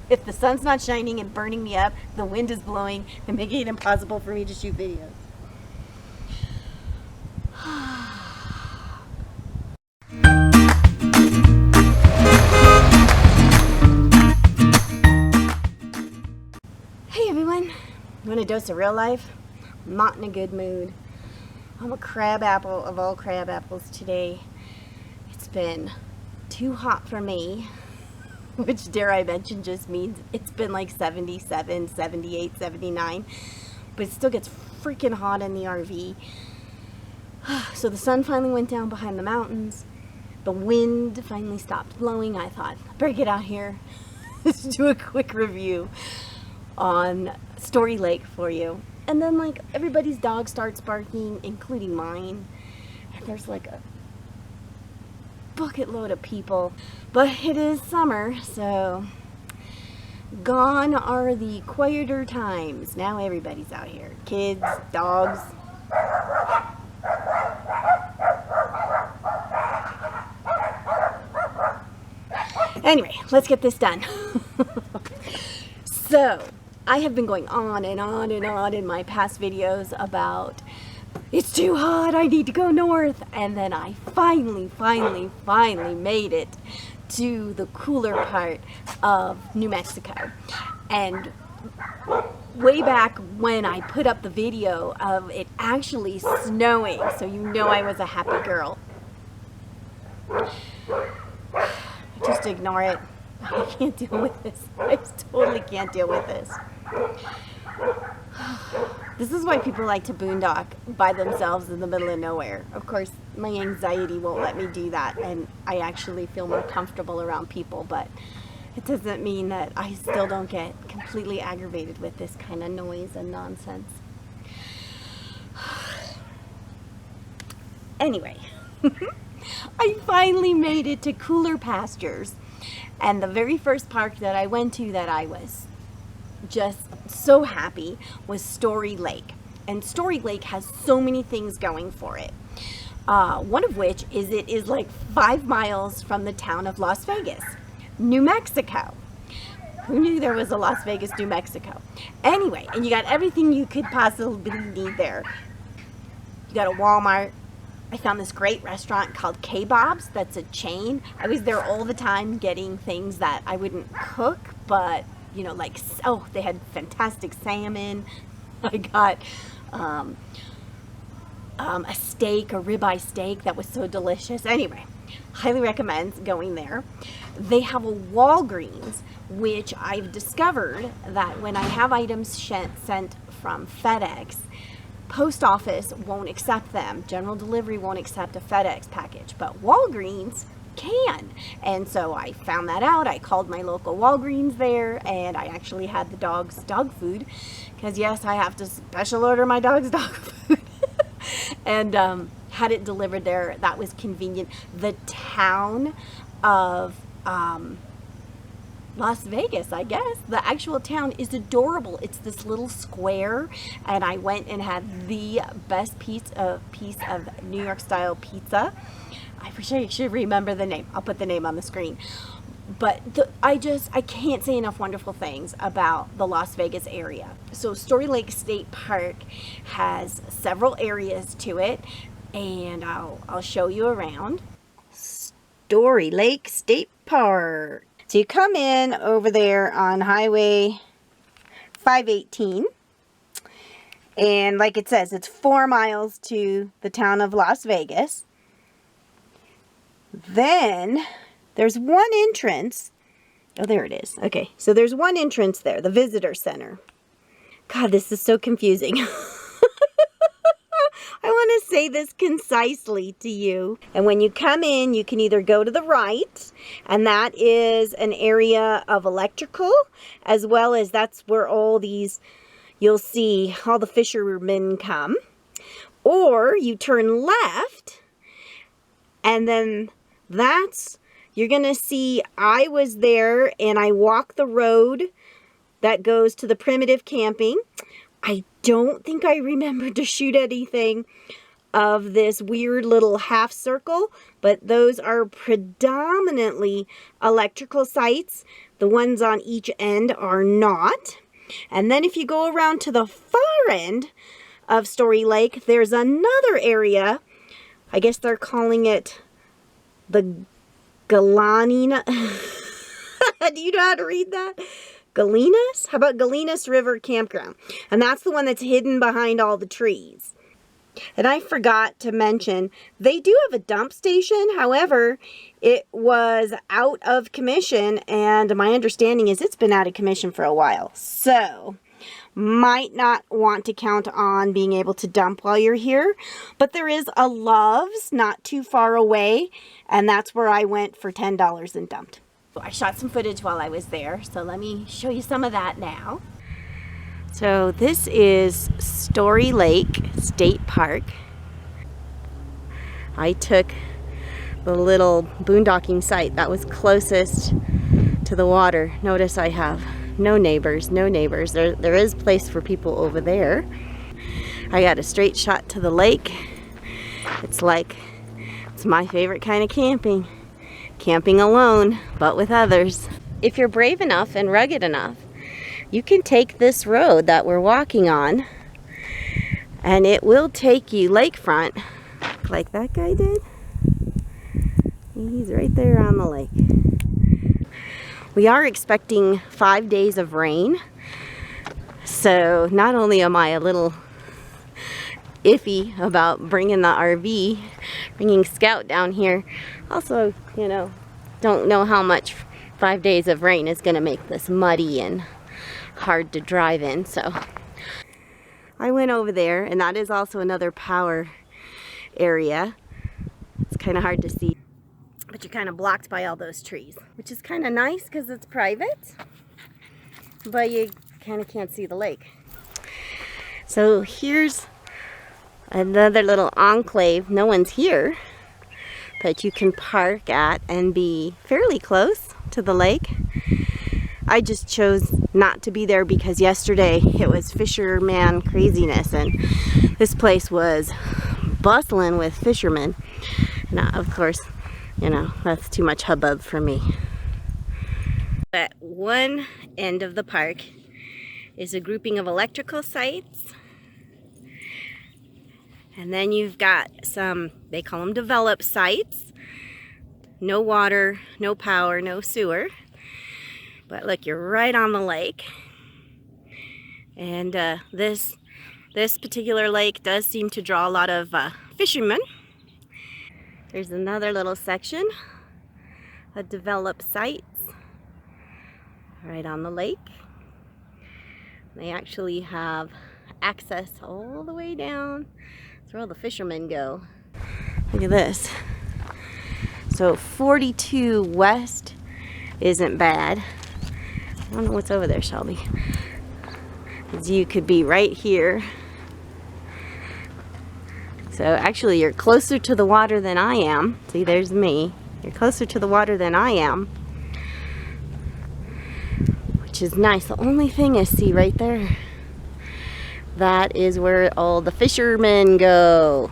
If the sun's not shining and burning me up, the wind is blowing and making it impossible for me to shoot videos. Hey everyone, you want a dose of real life? I'm not in a good mood. I'm a crab apple of all crab apples today. It's been too hot for me, which dare I mention just means it's been like 77, 78, 79, but it still gets freaking hot in the RV. So the sun finally went down behind the mountains. The wind finally stopped blowing. I thought, I better get out here. Let's do a quick review on Storrie Lake for you. And then like everybody's dog starts barking, including mine. And there's like a bucket load of people. But it is summer, so gone are the quieter times. Now everybody's out here. Kids, dogs. Anyway, let's get this done. So, I have been going on and on and on in my past videos about it's too hot, I need to go north. And then I finally made it to the cooler part of New Mexico. And way back when I put up the video of it actually snowing, so you know I was a happy girl. Just ignore it. I can't deal with this. I totally can't deal with this. This is why people like to boondock by themselves in the middle of nowhere. Of course, my anxiety won't let me do that, and I actually feel more comfortable around people, but it doesn't mean that I still don't get completely aggravated with this kind of noise and nonsense. Anyway, I finally made it to cooler pastures. And the very first park that I went to that I was just so happy was Storrie Lake. And Storrie Lake has so many things going for it. One of which is it is like 5 miles from the town of Las Vegas, New Mexico. Who knew there was a Las Vegas, New Mexico? Anyway, and you got everything you could possibly need there. You got a Walmart. I found this great restaurant called K-Bob's. That's a chain. I was there all the time getting things that I wouldn't cook, but you know, like, oh, they had fantastic salmon. I got a steak, a ribeye steak that was so delicious. Anyway, highly recommend going there. They have a Walgreens, which I've discovered that when I have items sent from FedEx, Post office won't accept them. General delivery won't accept a FedEx package, but Walgreens can. And so I found that out. I called my local Walgreens there, and I actually had the dog's dog food, because yes, I have to special order my dog's dog food. And had it delivered there. That was convenient. The town of Las Vegas, I guess. The actual town is adorable. It's this little square, and I went and had the best piece of New York style pizza. I wish I should remember the name. I'll put the name on the screen. But I can't say enough wonderful things about the Las Vegas area. So Storrie Lake State Park has several areas to it, and I'll show you around. Storrie Lake State Park. So you come in over there on Highway 518, and like it says, it's 4 miles to the town of Las Vegas. Then there's one entrance. Oh, there it is. Okay, so there's one entrance there, the visitor center. God, this is so confusing. I want to say this concisely to you. And when you come in, you can either go to the right, and that is an area of electrical, as well as that's where all these, you'll see all the fishermen come. Or you turn left, and then that's, you're going to see I was there, and I walked the road that goes to the primitive camping. I don't think I remember to shoot anything of this weird little half circle, but those are predominantly electrical sites The ones on each end are not. And then if you go around to the far end of Storrie Lake, there's another area. I guess they're calling it the Gallinas. Do you know how to read that? Gallinas? How about Gallinas River Campground? And that's the one that's hidden behind all the trees. And I forgot to mention, they do have a dump station. However, it was out of commission, and my understanding is it's been out of commission for a while. So, might not want to count on being able to dump while you're here. But there is a Love's not too far away, and that's where I went for $10 and dumped. So I shot some footage while I was there, so let me show you some of that now. So this is Storrie Lake State Park. I took the little boondocking site that was closest to the water. Notice I have no neighbors, no neighbors. There is place for people over there. I got a straight shot to the lake. It's my favorite kind of camping. Camping alone, but with others. If you're brave enough and rugged enough, you can take this road that we're walking on, and it will take you lakefront, like that guy did. He's right there on the lake. We are expecting 5 days of rain, so not only am I a little iffy about bringing the RV, bringing Scout down here, also, you know, don't know how much 5 days of rain is going to make this muddy and hard to drive in. So I went over there, and that is also another power area. It's kind of hard to see, but you're kind of blocked by all those trees, which is kind of nice because it's private, but you kind of can't see the lake. So here's another little enclave. No one's here, but you can park at and be fairly close to the lake. I just chose not to be there because yesterday it was fisherman craziness, and this place was bustling with fishermen. Now, of course, you know, that's too much hubbub for me. At one end of the park is a grouping of electrical sites. And then you've got some, they call them developed sites. No water, no power, no sewer. But look, you're right on the lake. And this particular lake does seem to draw a lot of fishermen. There's another little section of developed sites right on the lake. They actually have access all the way down. That's where all the fishermen go. Look at this. So 42 west isn't bad. I don't know what's over there, Shelby. Because you could be right here. So actually you're closer to the water than I am. See, there's me. You're closer to the water than I am, which is nice. The only thing is, see right there, that is where all the fishermen go.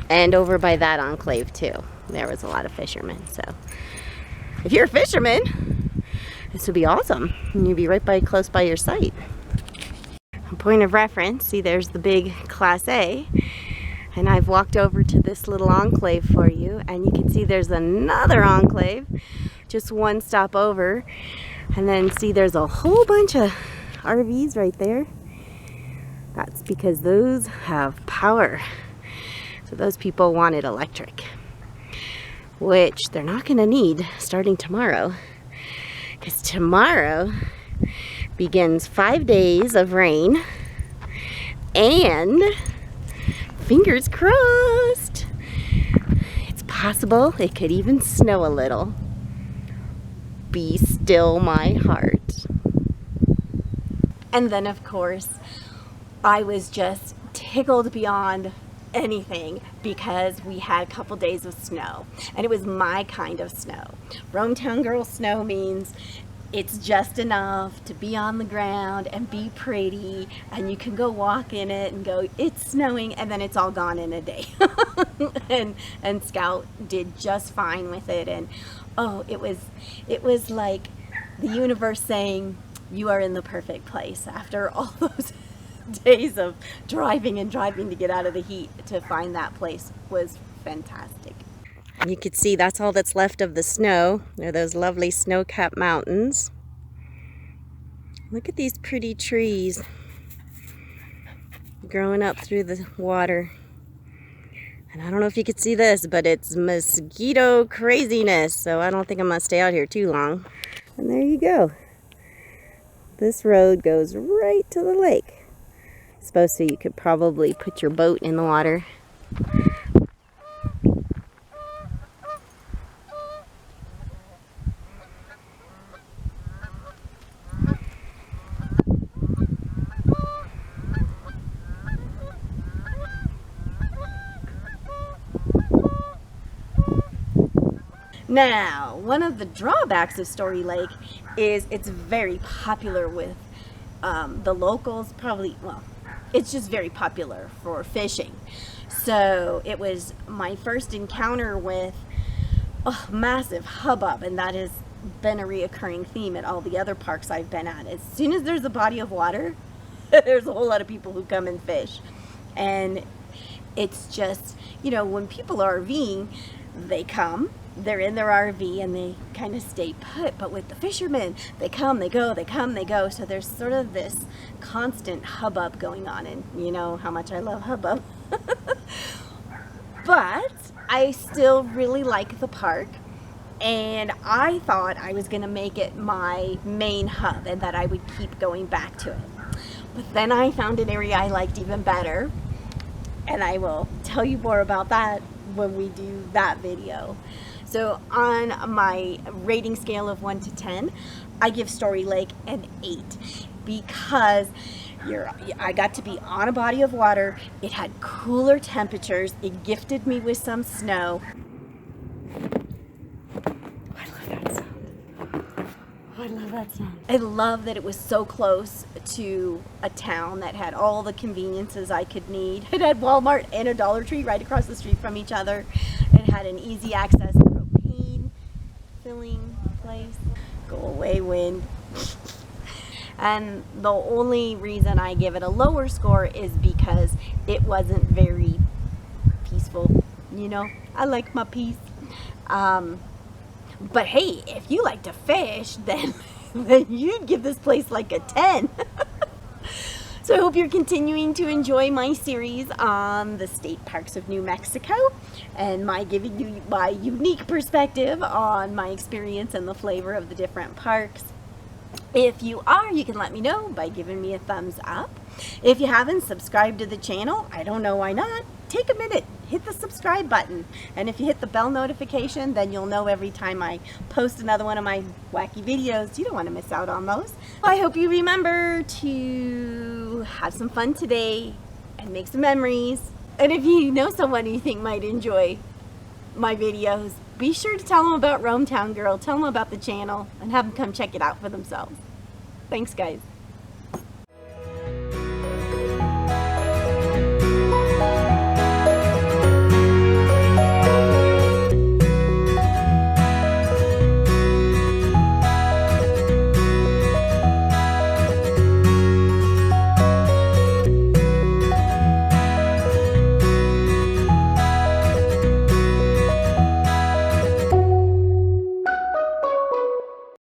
And over by that enclave too. There was a lot of fishermen. So if you're a fisherman, this would be awesome. And you'd be right by, close by your site. A point of reference, see there's the big Class A. And I've walked over to this little enclave for you, and you can see there's another enclave just one stop over. And then see there's a whole bunch of RVs right there. That's because those have power. So those people wanted electric, which they're not going to need starting tomorrow, because tomorrow begins 5 days of rain, and fingers crossed, it's possible it could even snow a little. Be still my heart. And then of course I was just tickled beyond anything because we had a couple days of snow, and it was my kind of snow. RoamTownGirl snow means it's just enough to be on the ground and be pretty, and you can go walk in it and go, it's snowing, and then it's all gone in a day. and Scout did just fine with it. And oh, it was like the universe saying, you are in the perfect place after all those days of driving and driving to get out of the heat. To find that place was fantastic. You could see that's all that's left of the snow. There are those lovely snow-capped mountains. Look at these pretty trees growing up through the water. And I don't know if you could see this, but it's mosquito craziness, so I don't think I'm gonna stay out here too long. And there you go. This road goes right to the lake. I suppose so you could probably put your boat in the water. Now, one of the drawbacks of Storrie Lake is it's very popular with the locals. Well, it's just very popular for fishing. So it was my first encounter with massive hubbub, and that has been a reoccurring theme at all the other parks I've been at. As soon as there's a body of water, there's a whole lot of people who come and fish. And it's just, you know, when people are RVing, they come, they're in their RV, and they kind of stay put. But with the fishermen, they come, they go, they come, they go. So there's sort of this constant hubbub going on, and you know how much I love hubbub. But I still really like the park, and I thought I was going to make it my main hub and that I would keep going back to it. But then I found an area I liked even better, and I will tell you more about that when we do that video. So on my rating scale of 1 to 10, I give Storrie Lake an 8 because I got to be on a body of water. It had cooler temperatures. It gifted me with some snow. I love that sound. I love that sound. I love that it was so close to a town that had all the conveniences I could need. It had Walmart and a Dollar Tree right across the street from each other. It had an easy access propane filling place. Go away, wind. And the only reason I give it a lower score is because it wasn't very peaceful. You know, I like my peace. But hey, if you like to fish, then you'd give this place like a 10. So I hope you're continuing to enjoy my series on the state parks of New Mexico and my giving you my unique perspective on my experience and the flavor of the different parks. If you are, you can let me know by giving me a thumbs up. If you haven't subscribed to the channel, I don't know why not. Take a minute, hit the subscribe button. And if you hit the bell notification, then you'll know every time I post another one of my wacky videos. You don't want to miss out on those. I hope you remember to have some fun today and make some memories. And if you know someone you think might enjoy my videos, be sure to tell them about RoamTownGirl, tell them about the channel, and have them come check it out for themselves. Thanks, guys.